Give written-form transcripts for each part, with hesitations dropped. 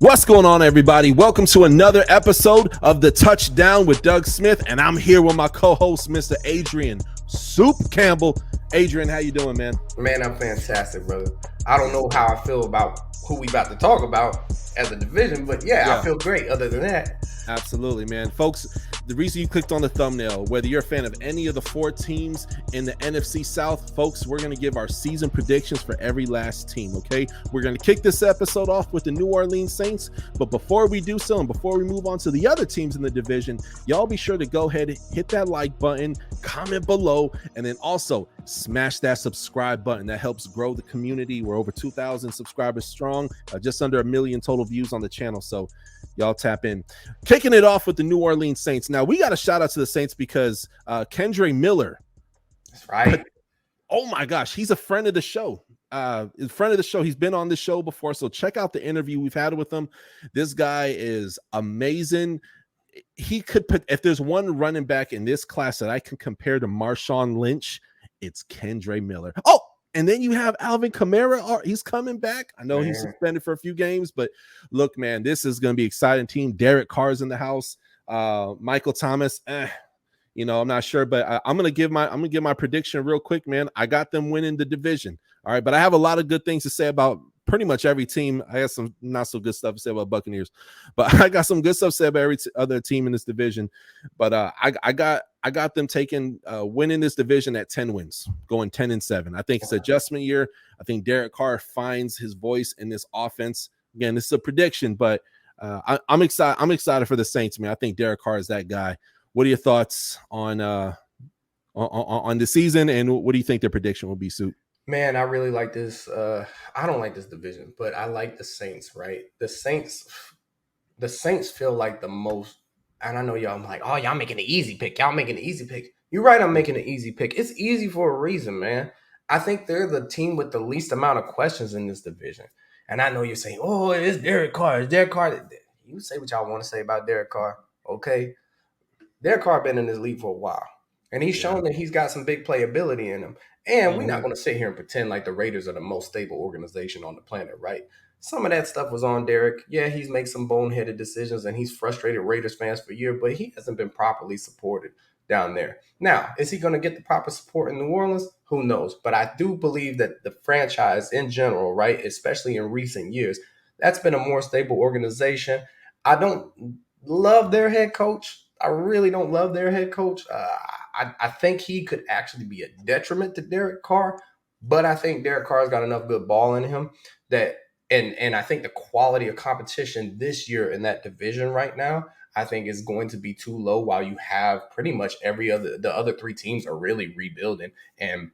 What's going on, everybody? Welcome to another episode of the Touchdown with Doug Smith, and I'm here with my co-host, Mr. Adrian Soup Campbell. Adrian, how you doing, man? Man, I'm fantastic, brother. I don't know how I feel about who we about to talk about as a division, but yeah, I feel great other than that. Absolutely, man. Folks, the reason you clicked on the thumbnail, whether you're a fan of any of the four teams in the NFC South, folks, we're going to give our season predictions for every last team, okay? We're going to kick this episode off with the New Orleans Saints, but before we do so and before we move on to the other teams in the division, y'all be sure to go ahead and hit that like button, comment below, and then also smash that subscribe button. That helps grow the community. We're over 2,000 subscribers strong, just under 1 million total views on the channel, so y'all tap in. Kicking it off with the New Orleans Saints. Now, we got a shout out to the Saints because Kendre Miller. That's right. Oh, my gosh. He's a friend of the show. He's been on the show before, so check out the interview we've had with him. This guy is amazing. He could put, if there's one running back in this class that I can compare to Marshawn Lynch, it's Kendre Miller. Oh, and then you have Alvin Kamara. He's coming back. I know he's suspended for a few games, but look, man, this is going to be an exciting team. Derek Carr's in the house. Michael Thomas, I'm not sure, but I'm gonna give my prediction real quick, man. I got them winning the division. All right, but I have a lot of good things to say about pretty much every team. I have some not so good stuff to say about Buccaneers, but I got some good stuff to say about every other team in this division. But I got them taking winning this division at 10 wins, going 10-7. I think it's an adjustment year. I think Derek Carr finds his voice in this offense. Again, this is a prediction, but I'm excited. I'm excited for the Saints, man. I think Derek Carr is that guy. What are your thoughts on the season, and what do you think their prediction will be, Soup? Man, I really like this. I don't like this division, but I like the Saints, right? The Saints feel like the most, and I know y'all like, oh, y'all making an easy pick. Y'all making an easy pick. You're right, I'm making an easy pick. It's easy for a reason, man. I think they're the team with the least amount of questions in this division. And I know you're saying, oh, it's Derek Carr. It's Derek Carr. You say what y'all want to say about Derek Carr, okay? Derek Carr been in this league for a while, and he's shown that he's got some big playability in him. And we're not going to sit here and pretend like the Raiders are the most stable organization on the planet, right? Some of that stuff was on Derek. Yeah, he's made some boneheaded decisions, and he's frustrated Raiders fans for years, but he hasn't been properly supported down there. Now, is he going to get the proper support in New Orleans? Who knows? But I do believe that the franchise in general, right, especially in recent years, that's been a more stable organization. I don't love their head coach. I really don't love their head coach. I think he could actually be a detriment to Derek Carr, but I think Derek Carr's got enough good ball in him that, and I think the quality of competition this year in that division right now, I think is going to be too low while you have pretty much the other three teams are really rebuilding, and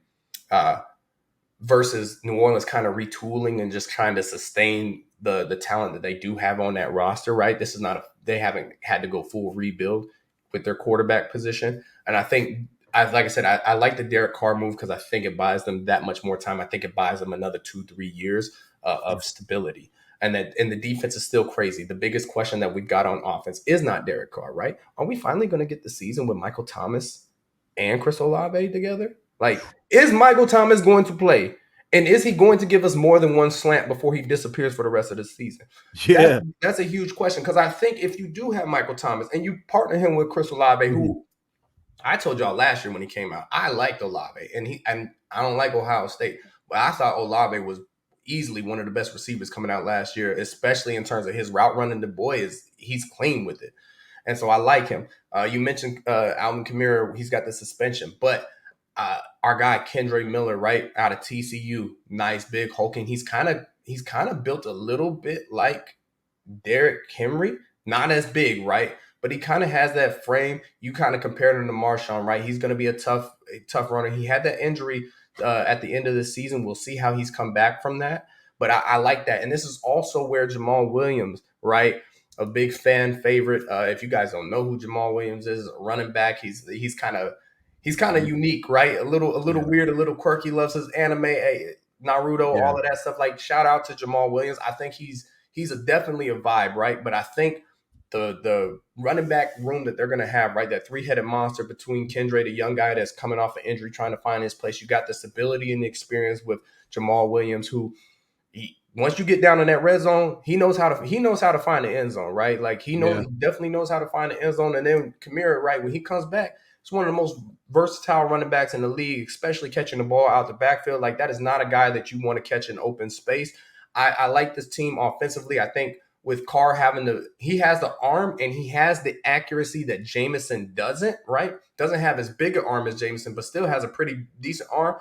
versus New Orleans kind of retooling and just trying to sustain the talent that they do have on that roster, right? This is not they haven't had to go full rebuild with their quarterback position. And I think, like I said, I like the Derek Carr move because I think it buys them that much more time. I think it buys them another 2-3 years of stability. And the defense is still crazy. The biggest question that we got on offense is not Derek Carr, right? Are we finally going to get the season with Michael Thomas and Chris Olave together? Like, is Michael Thomas going to play? And is he going to give us more than one slant before he disappears for the rest of the season? Yeah. That's a huge question, because I think if you do have Michael Thomas and you partner him with Chris Olave, who I told y'all last year when he came out, I liked Olave, and I don't like Ohio State, but I thought Olave was easily one of the best receivers coming out last year, especially in terms of his route running. The boy he's clean with it. And so I like him. You mentioned Alvin Kamara, he's got the suspension, but our guy Kendre Miller, right out of TCU, nice, big, hulking. He's kind of built a little bit like Derrick Henry, not as big, right? But he kind of has that frame. You kind of compared him to Marshawn, right? He's going to be a tough runner. He had that injury at the end of the season. We'll see how he's come back from that. But I like that. And this is also where Jamal Williams, right? A big fan favorite. If you guys don't know who Jamal Williams is, a running back. He's kind of unique, right? A little weird, a little quirky. Loves his anime, Naruto, all of that stuff. Like, shout out to Jamal Williams. I think he's definitely a vibe, right? But I think the running back room that they're going to have, right, that three-headed monster between Kendre, the young guy that's coming off an injury, trying to find his place. You got the stability and the experience with Jamal Williams, who once you get down in that red zone, he knows how to find the end zone, right? Like he definitely knows how to find the end zone. And then Kamara, right, when he comes back, he's one of the most versatile running backs in the league, especially catching the ball out the backfield. Like that is not a guy that you want to catch in open space. I like this team offensively. I think with Carr he has the arm and he has the accuracy that Jameson doesn't, right? Doesn't have as big an arm as Jameson, but still has a pretty decent arm.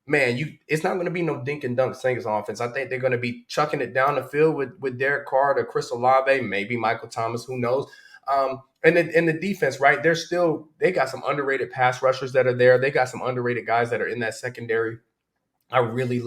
Man, it's not going to be no dink and dunk Saints offense. I think they're going to be chucking it down the field with Derek Carr to Chris Olave, maybe Michael Thomas, who knows. And in the defense, right? They got some underrated pass rushers that are there. They got some underrated guys that are in that secondary. I really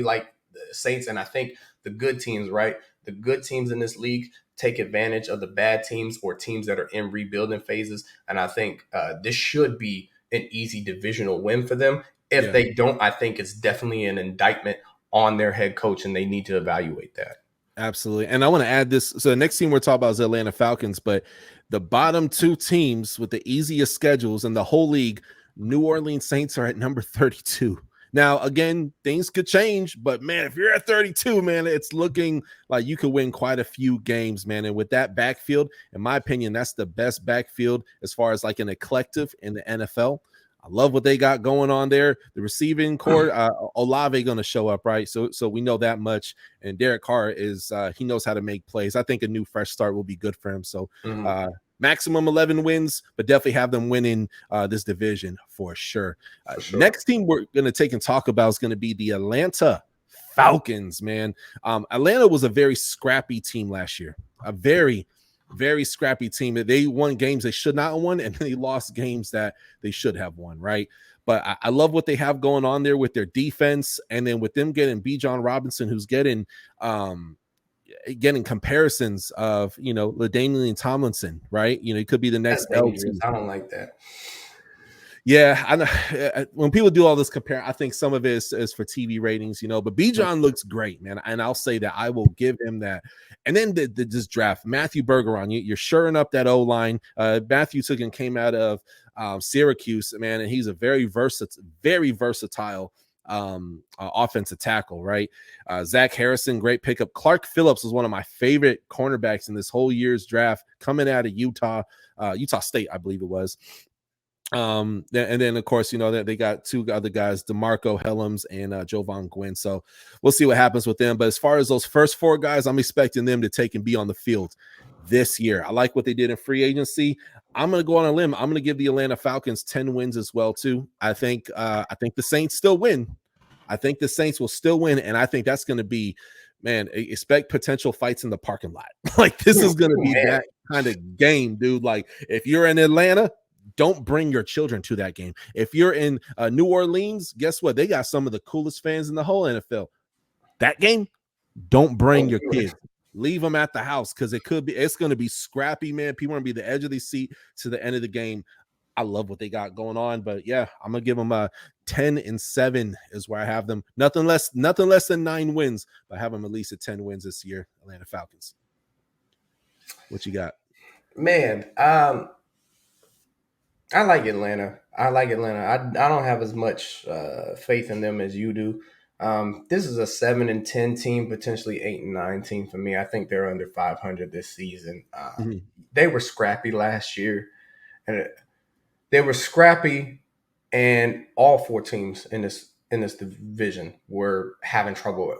like the Saints, and I think the good teams, right? The good teams in this league take advantage of the bad teams or teams that are in rebuilding phases. And I think this should be an easy divisional win for them. If they don't, I think it's definitely an indictment on their head coach, and they need to evaluate that. Absolutely. And I want to add this. So the next team we're talking about is the Atlanta Falcons, but the bottom two teams with the easiest schedules in the whole league, New Orleans Saints are at number 32. Now, again, things could change, but man, if you're at 32, man, it's looking like you could win quite a few games, man. And with that backfield, in my opinion, that's the best backfield as far as like an eclectic in the NFL. I love what they got going on there. The receiving core, Olave going to show up, right? So we know that much. And Derek Carr he knows how to make plays. I think a new fresh start will be good for him. So maximum 11 wins, but definitely have them winning this division for sure. Next team we're going to take and talk about is going to be the Atlanta Falcons, man. Atlanta was a very scrappy team last year. A very scrappy team. They won games they should not have won, and they lost games that they should have won, right? But I love what they have going on there with their defense, and then with them getting Bijan Robinson, who's getting comparisons of, LaDainian Tomlinson, right? He could be the next LT. I don't like that. Yeah, I know. When people do all this compare, I think some of it is for TV ratings, but Bijan looks great, man. And I'll say that I will give him that. And then this draft, Matthew Bergeron, you're shoring up that O-line. Matthew took and came out of Syracuse, man, and he's a very versatile offensive tackle, right? Zach Harrison, great pickup. Clark Phillips was one of my favorite cornerbacks in this whole year's draft, coming out of Utah State, I believe it was. And then of course, they got two other guys, DeMarco Helms and Jovan Gwynn. So we'll see what happens with them. But as far as those first four guys, I'm expecting them to take and be on the field this year. I like what they did in free agency. I'm going to go on a limb. I'm going to give the Atlanta Falcons 10 wins as well too. I think the Saints still win. I think the Saints will still win, and I think that's going to be, man, expect potential fights in the parking lot. Like this is going to be that kind of game, dude. Like if you're in Atlanta, don't bring your children to that game. If you're in New Orleans, guess what? They got some of the coolest fans in the whole NFL. That game, don't bring your kids. Leave them at the house because it's going to be scrappy, man. People are going to be the edge of the seat to the end of the game. I love what they got going on, but yeah, I'm going to give them a 10-7 is where I have them. Nothing less than 9 wins, but I have them at least at 10 wins this year. Atlanta Falcons. What you got? Man, I like Atlanta. I don't have as much faith in them as you do. This is a 7-10 team, potentially 8-9 team for me. I think they're under 500 this season. They were scrappy last year, and they were scrappy, and all 4 teams in this division were having trouble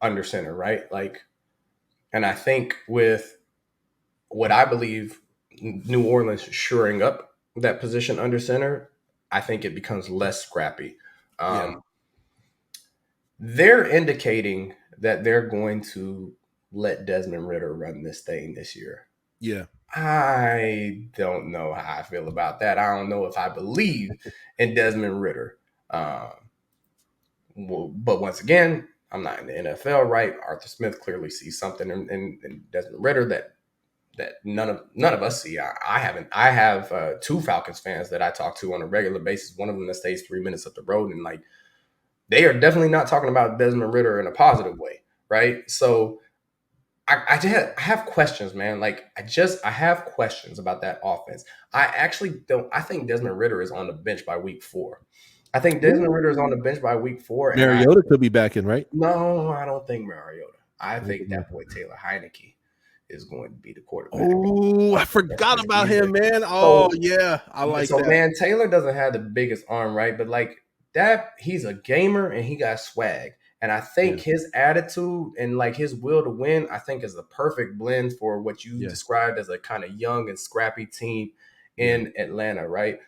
under center, right? Like, and I think with what I believe New Orleans shoring up that position under center, I think it becomes less scrappy. They're indicating that they're going to let Desmond Ridder run this thing this year. Yeah. I don't know how I feel about that. I don't know if I believe in Desmond Ridder. But once again, I'm not in the NFL, right? Arthur Smith clearly sees something in Desmond Ridder that none of us see. I haven't. I have 2 Falcons fans that I talk to on a regular basis. One of them that stays 3 minutes up the road, and like they are definitely not talking about Desmond Ridder in a positive way, right? So I have questions, man. Like I have questions about that offense. I actually don't. I think Desmond Ridder is on the bench by week 4. I think Desmond Ridder is on the bench by week 4. Mariota could be back in, right? No, I don't think Mariota. I think that boy Taylor Heineke is going to be the quarterback. Oh, I forgot about him, man. Oh, yeah. I like that. Man, Taylor doesn't have the biggest arm, right? But like that, he's a gamer and he got swag. And I think his attitude and like his will to win, I think is the perfect blend for what you described as a kind of young and scrappy team in Atlanta, right?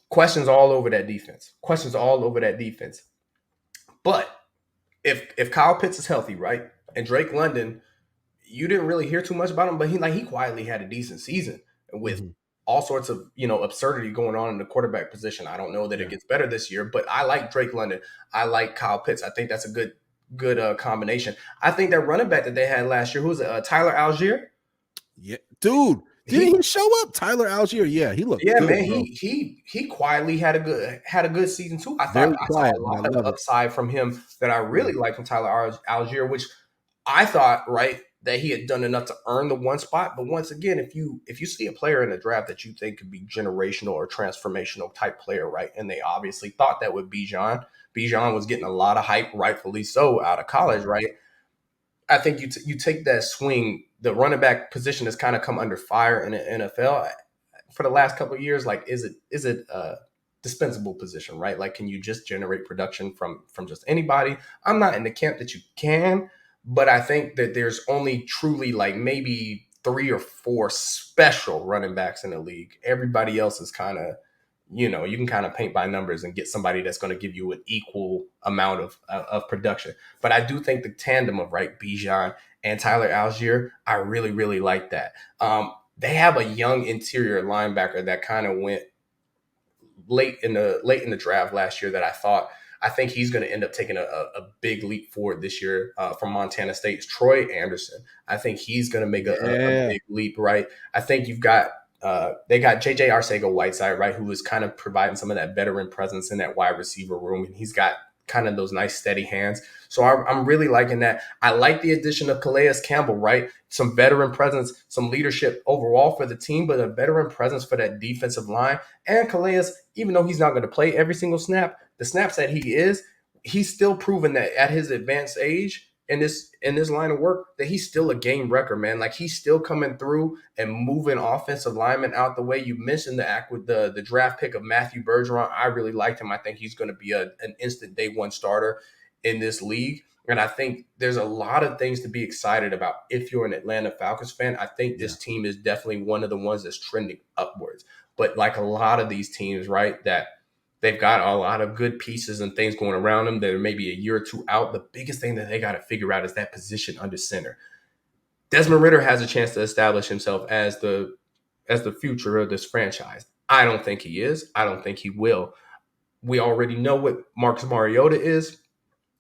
Questions all over that defense. But if Kyle Pitts is healthy, right? And Drake London, you didn't really hear too much about him, but he quietly had a decent season with all sorts of, absurdity going on in the quarterback position. I don't know that it gets better this year, but I like Drake London. I like Kyle Pitts. I think that's a good combination. I think that running back that they had last year, who was it, Tyler Algier? Yeah, dude. Didn't he show up? Tyler Algier. Yeah, he looked good, man. Bro. He quietly had a good season too. I thought I saw a lot of upside from him that I really like from Tyler Algier, which I thought, right, that he had done enough to earn the one spot. But once again, if you see a player in the draft that you think could be generational or transformational type player, right, and they obviously thought that with Bijan. Bijan was getting a lot of hype, rightfully so, out of college, right? I think you take that swing. The running back position has kind of come under fire in the NFL for the last couple of years. Like, is it a dispensable position, right? Like, can you just generate production from just anybody? I'm not in the camp that you can, but I think that there's only truly like maybe 3 or 4 special running backs in the league. Everybody else is kind of, you can kind of paint by numbers and get somebody that's going to give you an equal amount of production. But I do think the tandem of Bijan and Tyler Algier, I really, really like that. They have a young interior linebacker that kind of went late in the draft last year that I think he's going to end up taking a big leap forward this year from Montana State. It's Troy Anderson. I think he's going to make a big leap, right? I think you've got they got JJ Arcega-Whiteside, right, who is kind of providing some of that veteran presence in that wide receiver room, and he's got kind of those nice steady hands. So I'm really liking that. I like the addition of Calais Campbell, right? Some veteran presence, some leadership overall for the team, but a veteran presence for that defensive line. And Calais, even though he's not going to play every single snap, the snaps that he's still proven that at his advanced age in this line of work, that he's still a game wrecker, man. Like, he's still coming through and moving offensive linemen out the way. You mentioned the draft pick of Matthew Bergeron. I really liked him. I think he's going to be an instant day one starter in this league. And I think there's a lot of things to be excited about if you're an Atlanta Falcons fan. I think this team is definitely one of the ones that's trending upwards. But like a lot of these teams, right, that they've got a lot of good pieces and things going around them. They're maybe a year or two out. The biggest thing that they got to figure out is that position under center. Desmond Ridder has a chance to establish himself as the future of this franchise. I don't think he is. I don't think he will. We already know what Marcus Mariota is.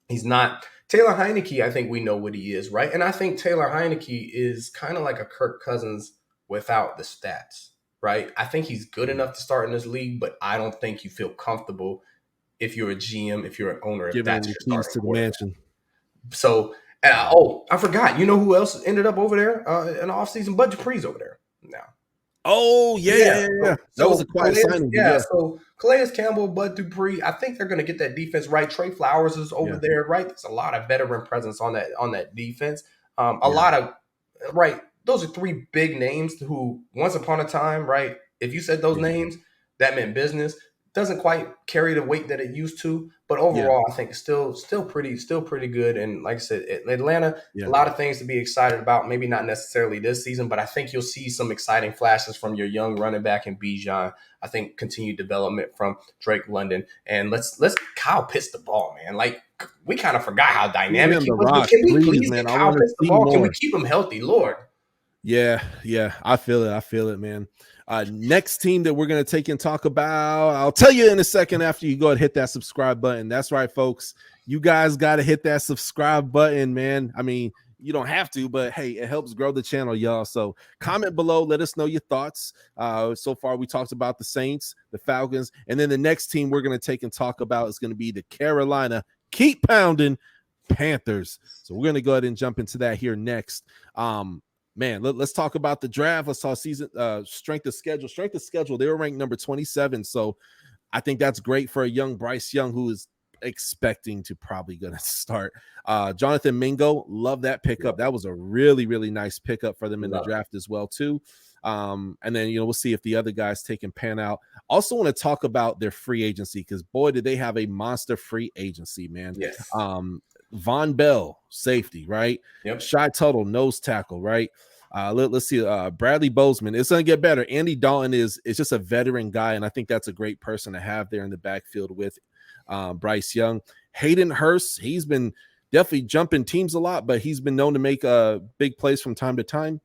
He's not. Taylor Heineke, I think we know what he is, right? And I think Taylor Heineke is kind of like a Kirk Cousins without the stats, right? I think he's good enough to start in this league, but I don't think you feel comfortable if you're a GM, if you're an owner, if that's your starting to the mansion. So, I forgot. You know who else ended up over there in the offseason? Bud Dupree's over there now. Oh, yeah. That was a quiet signing. Yeah, so Calais Campbell, Bud Dupree, I think they're going to get that defense right. Trey Flowers is over there, right? There's a lot of veteran presence on that defense. Lot of, right, those are 3 big names who once upon a time, right, if you said those names, that meant business. Doesn't quite carry the weight that it used to, but overall, I think it's still pretty good. And like I said, Atlanta, a lot of things to be excited about. Maybe not necessarily this season, but I think you'll see some exciting flashes from your young running back in Bijan. I think continued development from Drake London, and let's Kyle Pitts the ball, man. Like, we kind of forgot how dynamic he was. Can we please get Kyle Pitts the ball? Can we keep him healthy, Lord? Yeah, I feel it, man. Next team that we're going to take and talk about, I'll tell you in a second after you go and hit that subscribe button. That's right, folks. You guys got to hit that subscribe button, man. I mean, you don't have to, but hey, it helps grow the channel, y'all. So comment below. Let us know your thoughts. So far, we talked about the Saints, the Falcons, and then the next team we're going to take and talk about is going to be the Carolina Keep Pounding Panthers. So we're going to go ahead and jump into that here next. Man, let's talk about the draft. Let's talk season strength of schedule. Strength of schedule, they were ranked number 27. So I think that's great for a young Bryce Young, who is expecting to probably going to start. Jonathan Mingo, love that pickup. That was a really, really nice pickup for them in the draft as well too. And then, we'll see if the other guys take and pan out. Also want to talk about their free agency, because boy, did they have a monster free agency, man. Yes. Von Bell, safety, right? Yep. Shy Tuttle, nose tackle, right? Let's see. Bradley Bozeman. It's going to get better. Andy Dalton is just a veteran guy, and I think that's a great person to have there in the backfield with Bryce Young. Hayden Hurst, he's been definitely jumping teams a lot, but he's been known to make big plays from time to time.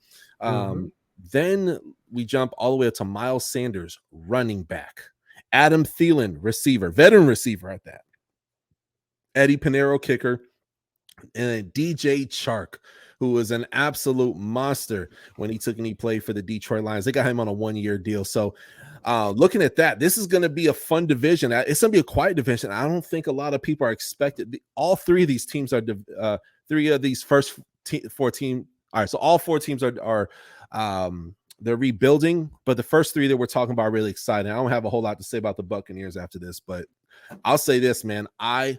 Then we jump all the way up to Miles Sanders, running back. Adam Thielen, receiver, veteran receiver at that. Eddie Pinheiro, kicker. And DJ Chark, who was an absolute monster when he played for the Detroit Lions. They got him on a 1-year deal. So looking at that, this is going to be a fun division. It's going to be a quiet division. I don't think a lot of people are expected. All three of these teams are three of these first 4 teams. All right, so all 4 teams are they're rebuilding, but the first 3 that we're talking about are really exciting. I don't have a whole lot to say about the Buccaneers after this, but I'll say this, man. I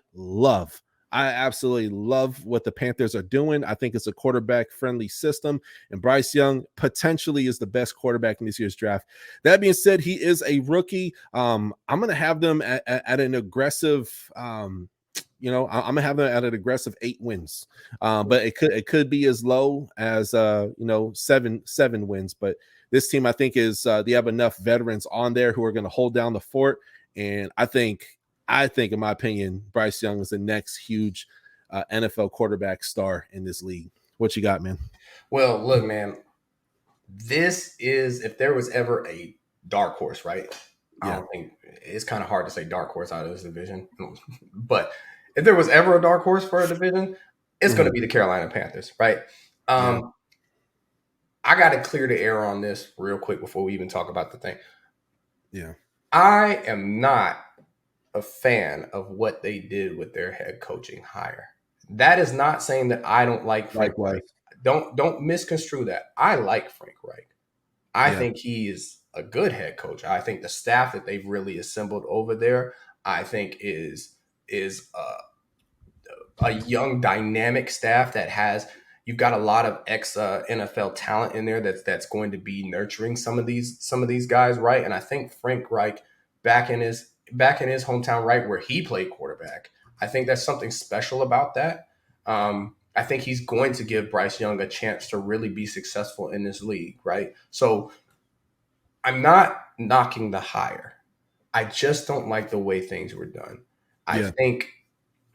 absolutely love what the Panthers are doing. I think it's a quarterback-friendly system, and Bryce Young potentially is the best quarterback in this year's draft. That being said, he is a rookie. I'm going to have them at an aggressive I'm going to have them at an aggressive 8 wins. But it could be as low as 7 wins. But this team, I think, is they have enough veterans on there who are going to hold down the fort. And I think, in my opinion, Bryce Young is the next huge NFL quarterback star in this league. What you got, man? Well, look, man, this is, if there was ever a dark horse, right? Yeah. I don't think it's kind of hard to say dark horse out of this division, but if there was ever a dark horse for a division, it's going to be the Carolina Panthers, right? I got to clear the air on this real quick before we even talk about the thing. Yeah. I am not a fan of what they did with their head coaching hire. That is not saying that I don't like Frank Reich. Don't misconstrue that. I like Frank Reich. I think he is a good head coach. I think the staff that they've really assembled over there, I think is a young, dynamic staff that has. You've got a lot of ex NFL talent in there that's going to be nurturing some of these guys, right? And I think Frank Reich back in his hometown, right, where he played quarterback, I think there's something special about that. I think he's going to give Bryce Young a chance to really be successful in this league, right? So I'm not knocking the hire. I just don't like the way things were done. I think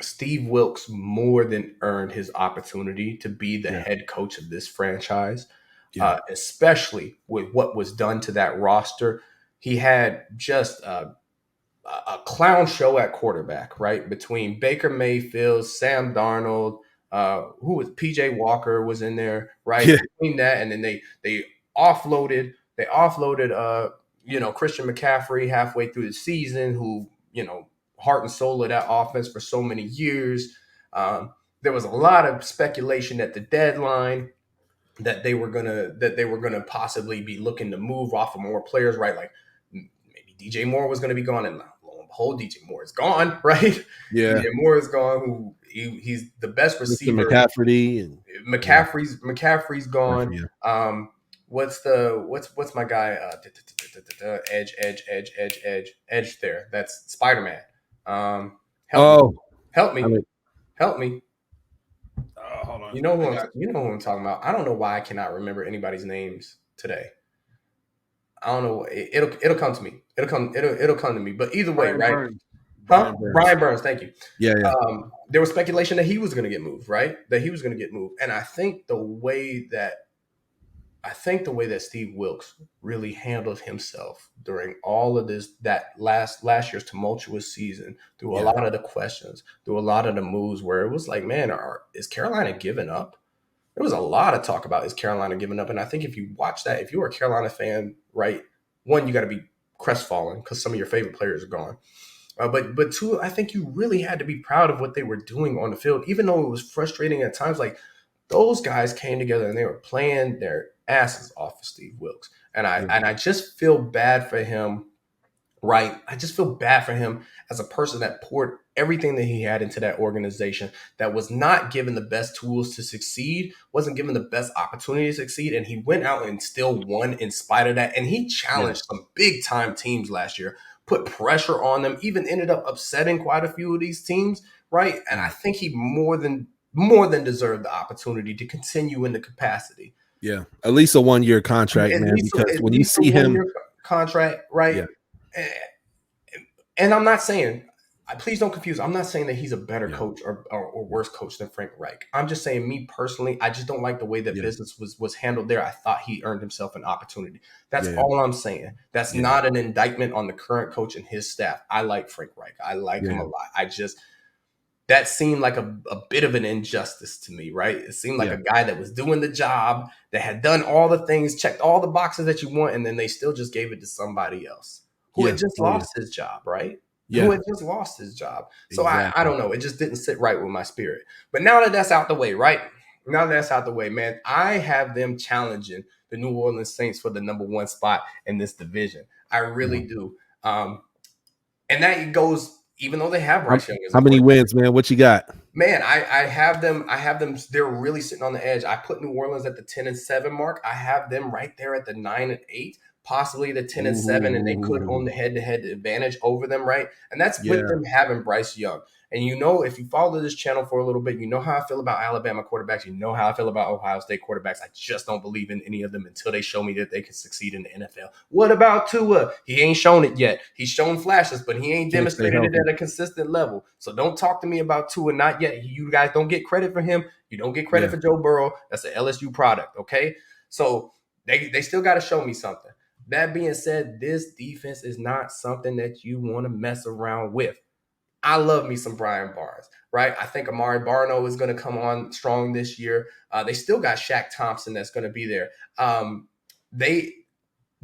Steve Wilks more than earned his opportunity to be the head coach of this franchise, especially with what was done to that roster. He had just a clown show at quarterback, right? Between Baker Mayfield, Sam Darnold, who was PJ Walker was in there, right? Yeah. Between that, and then they offloaded Christian McCaffrey halfway through the season, who, heart and soul of that offense for so many years. There was a lot of speculation at the deadline that they were gonna possibly be looking to move off of more players, right? Like maybe DJ Moore was gonna be gone, and lo and behold, DJ Moore is gone, right? Yeah, DJ Moore is gone. Who he's the best receiver. McCaffrey's gone. Yeah. What's my guy? Edge there. That's Spider-Man. Help me. Hold on. You know who I'm talking about. I don't know why I cannot remember anybody's names today. I don't know. It'll come to me. It'll come to me. But either way, right? Burns. Brian Burns. Thank you. Yeah. There was speculation that he was going to get moved, right? And I think the way that Steve Wilks really handled himself during all of that last year's tumultuous season, through a lot of the questions, through a lot of the moves, where it was like, man, is Carolina giving up? There was a lot of talk about, is Carolina giving up? And I think if you watch that, if you're a Carolina fan, right, one, you got to be crestfallen because some of your favorite players are gone. But two, I think you really had to be proud of what they were doing on the field, even though it was frustrating at times. Like, those guys came together and they were playing their asses off of Steve Wilks. And I just feel bad for him, right? I just feel bad for him as a person that poured everything that he had into that organization that was not given the best tools to succeed, wasn't given the best opportunity to succeed. And he went out and still won in spite of that. And he challenged some big time teams last year, put pressure on them, even ended up upsetting quite a few of these teams, right? And I think he more than deserved the opportunity to continue in the capacity. Yeah, at least a 1-year contract, man. Because when you see him contract, right? Yeah. And I'm not saying, please don't confuse. I'm not saying that he's a better coach or worse coach than Frank Reich. I'm just saying, me personally, I just don't like the way that business was handled there. I thought he earned himself an opportunity. That's all I'm saying. That's not an indictment on the current coach and his staff. I like Frank Reich. I like him a lot. That seemed like a bit of an injustice to me, right? It seemed like a guy that was doing the job, that had done all the things, checked all the boxes that you want, and then they still just gave it to somebody else who had just lost his job, right? Who had just lost his job. So I don't know. It just didn't sit right with my spirit. But now that that's out the way, right? Now that that's out the way, man, I have them challenging the New Orleans Saints for the #1 spot in this division. I really do. And that goes, even though they have Bryce Young. How many wins, man? What you got? Man, I have them. They're really sitting on the edge. I put New Orleans at the 10-7 mark. I have them right there at the 9-8. Possibly the 10-7, and they could own the head-to-head advantage over them, right? And that's with them having Bryce Young. And if you follow this channel for a little bit, you know how I feel about Alabama quarterbacks. You know how I feel about Ohio State quarterbacks. I just don't believe in any of them until they show me that they can succeed in the NFL. What about Tua? He ain't shown it yet. He's shown flashes, but he ain't demonstrated it at a consistent level. So don't talk to me about Tua, not yet. You guys don't get credit for him. You don't get credit for Joe Burrow. That's an LSU product, okay? So they still got to show me something. That being said, this defense is not something that you want to mess around with. I love me some Brian Barnes, right? I think Amari Barno is going to come on strong this year. They still got Shaq Thompson that's going to be there.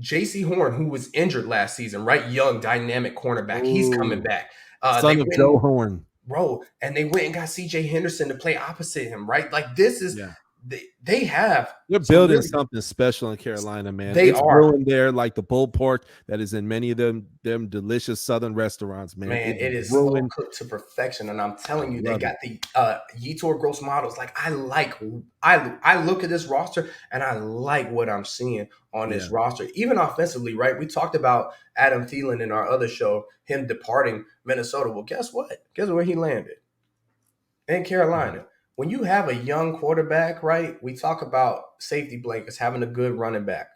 J.C. Horn, who was injured last season, right? Young, dynamic cornerback. He's coming back. Son of Joe Horn. Bro, and they went and got C.J. Henderson to play opposite him, right? Like, this is they're building something special in Carolina, man. It's brewing there like the pulled pork that is in many of them delicious southern restaurants, man. It is so cooked to perfection, and I'm telling you, they got the Yetur Gross models. Like, I look at this roster and I like what I'm seeing on this roster, even offensively, right? We talked about Adam Thielen in our other show, him departing Minnesota. Well, guess what? Guess where he landed? In Carolina. When you have a young quarterback, right, we talk about safety blankets, having a good running back.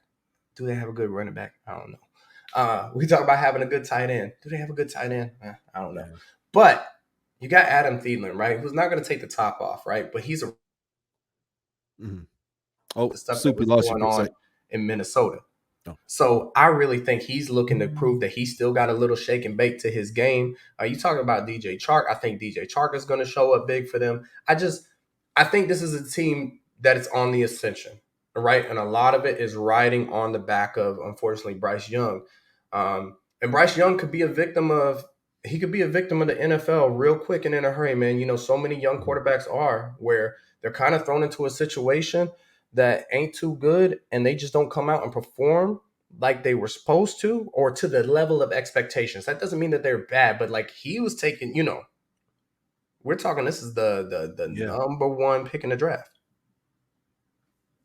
Do they have a good running back? I don't know. We talk about having a good tight end. Do they have a good tight end? I don't know. But you got Adam Thielen, right, who's not going to take the top off, right? But he's the stuff that was going on in Minnesota. So I really think he's looking to prove that he's still got a little shake and bake to his game. You talking about DJ Chark. I think DJ Chark is going to show up big for them. I think this is a team that is on the ascension, right? And a lot of it is riding on the back of, unfortunately, Bryce Young. And Bryce Young could be a victim of the NFL real quick and in a hurry, man. So many young quarterbacks are, where they're kind of thrown into a situation that ain't too good, and they just don't come out and perform like they were supposed to, or to the level of expectations. That doesn't mean that they're bad, but like, he was taking, we're talking, this is the #1 pick in the draft.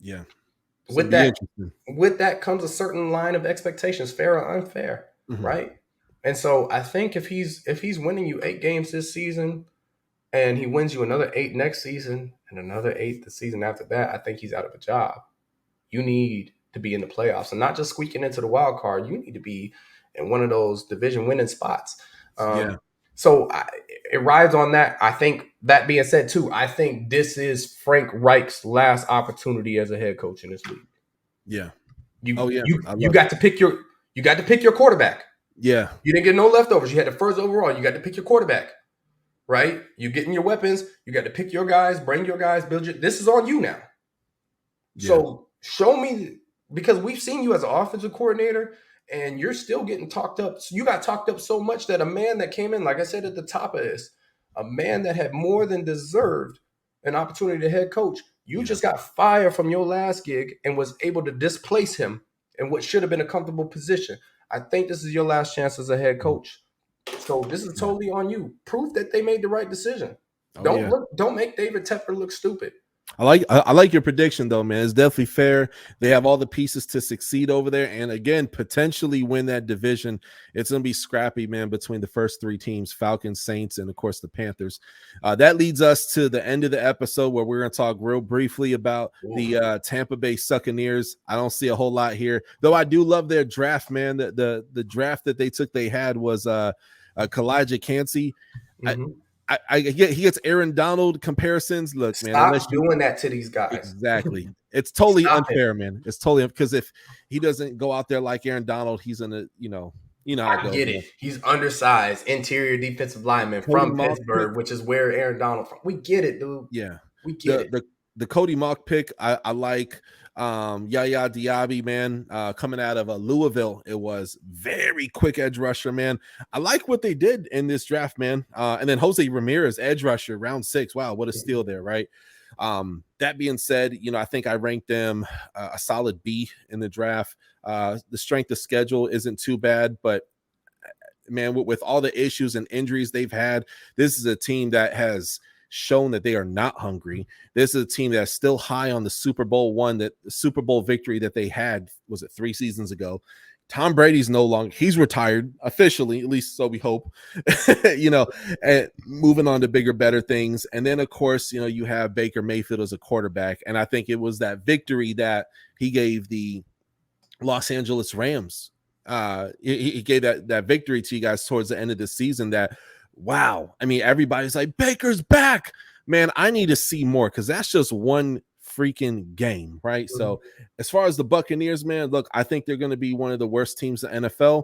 Yeah. With that comes a certain line of expectations, fair or unfair, right? And so I think if he's winning you 8 games this season, and he wins you another 8 next season and another 8 the season after that, I think he's out of a job. You need to be in the playoffs, and not just squeaking into the wild card. You need to be in one of those division winning spots. So it rides on that. I think, that being said, too, I think this is Frank Reich's last opportunity as a head coach in this league. Yeah. You got to pick your quarterback. Yeah. You didn't get no leftovers. You had the first overall. You got to pick your quarterback. Right? You're getting your weapons. You got to pick your guys, bring your guys, build your. This is on you now. Yeah. So show me, because we've seen you as an offensive coordinator, and you're still getting talked up. So you got talked up so much that a man that came in, like I said at the top of this, a man that had more than deserved an opportunity to head coach, you just got fired from your last gig and was able to displace him in what should have been a comfortable position. I think this is your last chance as a head coach. So this is Yeah. totally on you. Proof that they made the right decision. Oh yeah. Don't make David Tepper look stupid. I like your prediction though, man. It's definitely fair. They have all the pieces to succeed over there, and again, potentially win that division. It's gonna be scrappy, man, between the first three teams: Falcons, Saints, and of course the Panthers. That leads us to the end of the episode where we're gonna talk real briefly about the Tampa Bay Buccaneers. I don't see a whole lot here, though. I do love their draft, man. The draft that they took, they had was Kalijah Cansey. Mm-hmm. I get he gets Aaron Donald comparisons. Look, man, unless Stop you doing that to these guys. exactly, it's totally Stop it. unfair, man. It's totally because if he doesn't go out there like Aaron Donald, he's gonna, how it I goes, get man. it. He's undersized, interior defensive lineman Cody from Mock pick, Pittsburgh, which is where Aaron Donald from. We get it, dude. yeah. We get The it. the the Cody Mock pick, I like. Yaya Diaby, man, coming out of Louisville. It was very quick edge rusher, man. I like what they did in this draft, man. And then Jose Ramirez, edge rusher, round 6. Wow, what a steal there, right? That being said, I think I ranked them a solid B in the draft. The strength of schedule isn't too bad, but man, with all the issues and injuries they've had, this is a team that has shown that they are not hungry. This is a team that's still high on the Super Bowl victory that they had, was it 3 seasons ago? Tom Brady's no longer, he's retired officially, at least so we hope, and moving on to bigger, better things. And then, of course, you have Baker Mayfield as a quarterback. And I think it was that victory that he gave the Los Angeles Rams. He gave that victory to you guys towards the end of the season that, wow. I mean, everybody's like, Baker's back. Man, I need to see more because that's just one freaking game, right? Mm-hmm. So as far as the Buccaneers, man, look, I think they're going to be one of the worst teams in the NFL.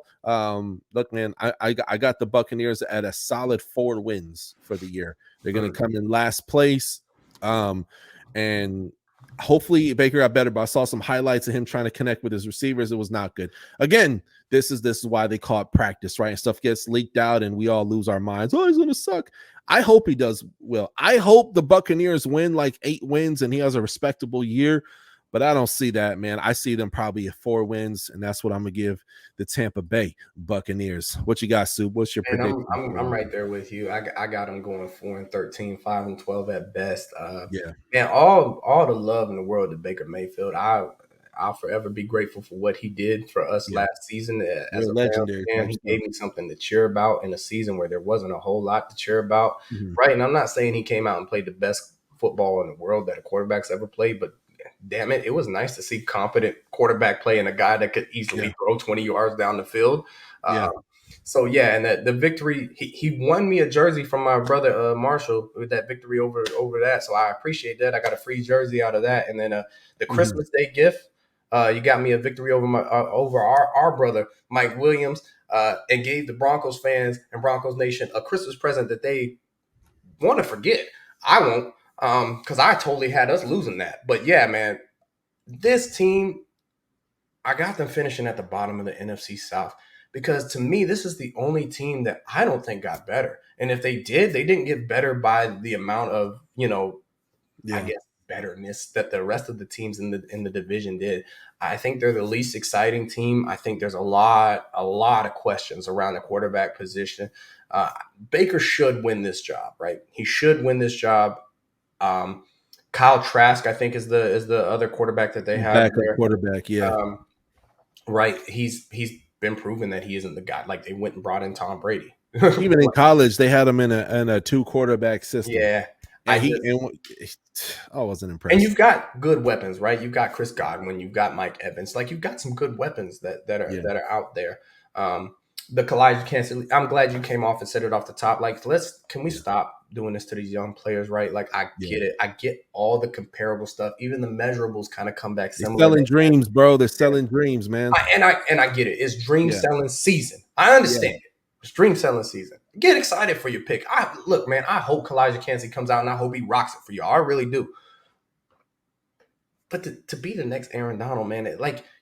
Look, man, I got the Buccaneers at a solid 4 wins for the year. They're going to come in last place. And hopefully Baker got better, but I saw some highlights of him trying to connect with his receivers. It was not good. Again, this is why they call it practice, right? And stuff gets leaked out and we all lose our minds. Oh, he's going to suck. I hope he does well. I hope the Buccaneers win like 8 wins and he has a respectable year, but I don't see that, man. I see them probably at 4 wins, and that's what I'm going to give the Tampa Bay Buccaneers. What you got, Sue? What's your prediction? I'm right there with you. I got them going 4-13, 5-12 at best. Yeah. And all the love in the world to Baker Mayfield. I'll forever be grateful for what he did for us last season. As a legendary fan, he gave me something to cheer about in a season where there wasn't a whole lot to cheer about. Mm-hmm. Right. And I'm not saying he came out and played the best football in the world that a quarterback's ever played, but damn it, it was nice to see competent quarterback play and a guy that could easily throw 20 yards down the field. So yeah, and the victory, he won me a jersey from my brother Marshall with that victory over that. So I appreciate that. I got a free jersey out of that, and then the Christmas Day gift, you got me a victory over our brother Mike Williams, and gave the Broncos fans and Broncos Nation a Christmas present that they want to forget. I won't, because I totally had us losing that. But yeah, man, this team, I got them finishing at the bottom of the NFC South. Because to me, this is the only team that I don't think got better. And if they did, they didn't get better by the amount of, I guess, betterness that the rest of the teams in the division did. I think they're the least exciting team. I think there's a lot of questions around the quarterback position. Baker should win this job, right? He should win this job. Kyle Trask, I think, is the other quarterback that they have. Backup quarterback, yeah. Right. He's been proven that he isn't the guy. Like, they went and brought in Tom Brady. Even in college, they had him in a 2 quarterback system. Yeah. I wasn't impressed. And you've got good weapons, right? You've got Chris Godwin, you've got Mike Evans. Like, you've got some good weapons that are out there. The Kalijah Cansey, I'm glad you came off and said it off the top. Like, can we stop doing this to these young players, right? Like, I get it. I get all the comparable stuff. Even the measurables kind of come back similar. They're selling dreams, bro. They're selling dreams, man. And I get it. It's dream selling season. I understand it. It's dream selling season. Get excited for your pick. Look, man, I hope Kalijah Cansey comes out and I hope he rocks it for y'all. I really do. But to be the next Aaron Donald, man,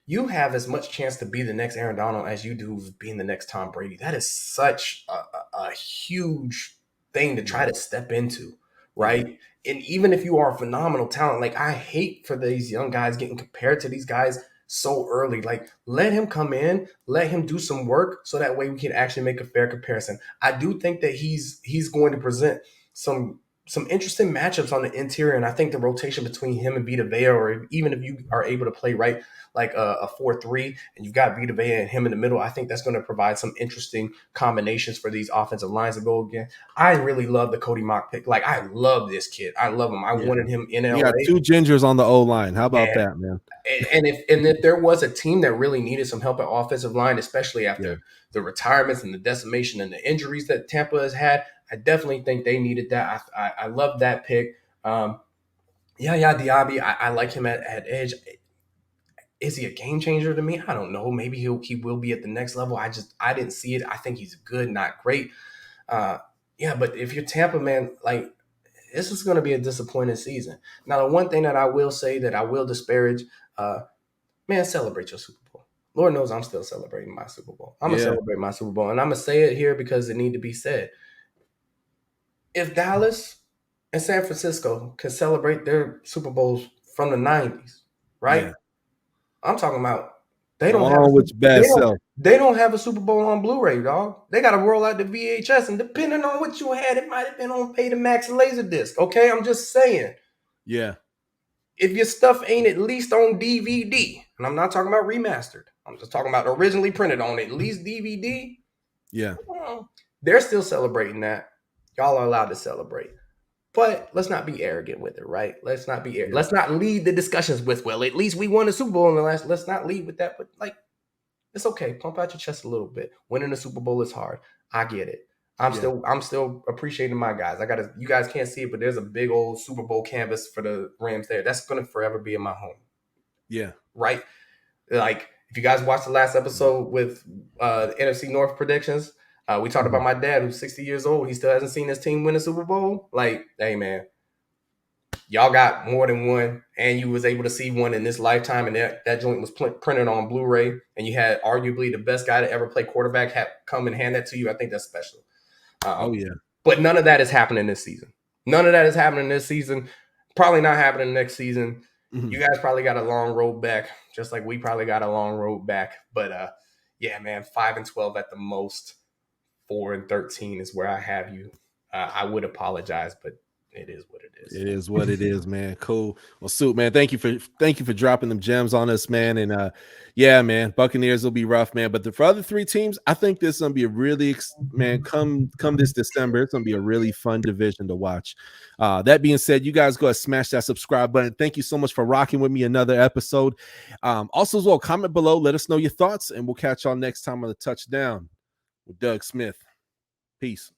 you have as much chance to be the next Aaron Donald as you do being the next Tom Brady. That is such a huge thing to try to step into, right? And even if you are a phenomenal talent, like, I hate for these young guys getting compared to these guys so early. Like, let him come in, let him do some work, so that way we can actually make a fair comparison. I do think that he's going to present some interesting matchups on the interior, and I think the rotation between him and Vita Vea, or even if you are able to play right, like a 4-3, and you've got Vita Vea and him in the middle, I think that's going to provide some interesting combinations for these offensive lines to go again. I really love the Cody Mock pick. Like, I love this kid. I love him. I wanted him in LA. You got 2 gingers on the O line. How about that, man? And if there was a team that really needed some help at offensive line, especially after the retirements and the decimation and the injuries that Tampa has had, I definitely think they needed that. I love that pick. Diaby, I like him at edge. Is he a game changer to me? I don't know. Maybe he will be at the next level. I didn't see it. I think he's good, not great. But if you're Tampa, man, like, this is going to be a disappointing season. Now, the one thing that I will say that I will disparage, man, celebrate your Super Bowl. Lord knows I'm still celebrating my Super Bowl. I'm going to celebrate my Super Bowl, and I'm going to say it here because it need to be said. If Dallas and San Francisco can celebrate their Super Bowls from the 90s, right? Yeah. I'm talking about they don't have a Super Bowl on Blu-ray, dog. They got to roll out the VHS, and depending on what you had, it might have been on Betamax Laserdisc. Okay, I'm just saying. Yeah. If your stuff ain't at least on DVD, and I'm not talking about remastered, I'm just talking about originally printed on at least DVD. Yeah. They're still celebrating that. Y'all are allowed to celebrate. But let's not be arrogant with it, right? Let's not be Let's not lead the discussions with, well, at least we won a Super Bowl in the last. Let's not lead with that. But, like, it's okay. Pump out your chest a little bit. Winning a Super Bowl is hard. I get it. I'm still appreciating my guys. You guys can't see it, but there's a big old Super Bowl canvas for the Rams there. That's gonna forever be in my home. Yeah. Right? Like, if you guys watched the last episode with NFC North predictions, we talked about my dad, who's 60 years old. He still hasn't seen his team win a Super Bowl. Like, hey, man, y'all got more than one, and you was able to see one in this lifetime, and that joint was printed on Blu-ray, and you had arguably the best guy to ever play quarterback come and hand that to you. I think that's special. But none of that is happening this season. None of that is happening this season. Probably not happening next season. Mm-hmm. You guys probably got a long road back, just like we probably got a long road back. But, yeah, man, 5-12 at the most. 4-13 is where I have you. I would apologize, but it is what it is. It is what it is, man. Cool. Well, Soup, man, thank you for dropping them gems on us, man. And yeah, man, Buccaneers will be rough, man. But for other 3 teams, I think this is gonna be a really come this December, it's gonna be a really fun division to watch. That being said, you guys go ahead and smash that subscribe button. Thank you so much for rocking with me another episode. Also, as well, comment below, let us know your thoughts, and we'll catch y'all next time on the Touchdown with Doug Smith. Peace.